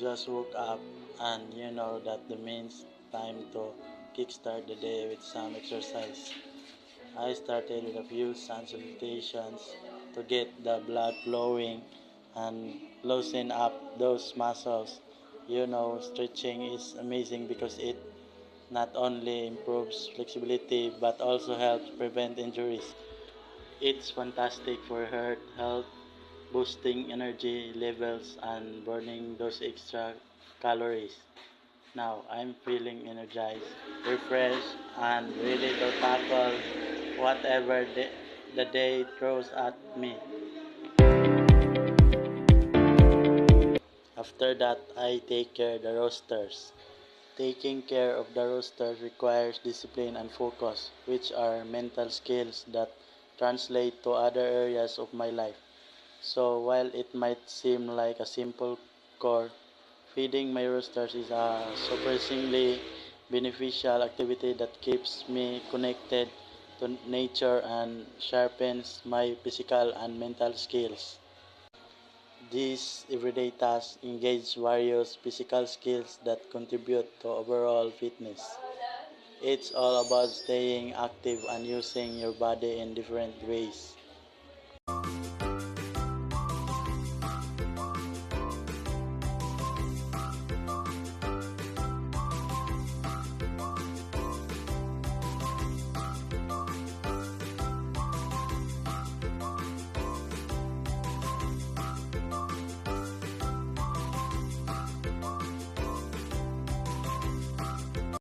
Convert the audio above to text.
just woke up and you know that the means time to kickstart the day with some exercise. I started with a few sun salutations to get the blood flowing and loosen up those muscles. Stretching is amazing because it not only improves flexibility but also helps prevent injuries. It's fantastic for heart health, boosting energy levels and burning those extra calories. Now I'm feeling energized, refreshed, and ready to tackle whatever the day throws at me. After that, I take care of the roasters. Taking care of the roasters requires discipline and focus, which are mental skills that translate to other areas of my life. So while it might seem like a simple chore, feeding my roosters is a surprisingly beneficial activity that keeps me connected to nature and sharpens my physical and mental skills. These everyday tasks engage various physical skills that contribute to overall fitness. It's all about staying active and using your body in different ways.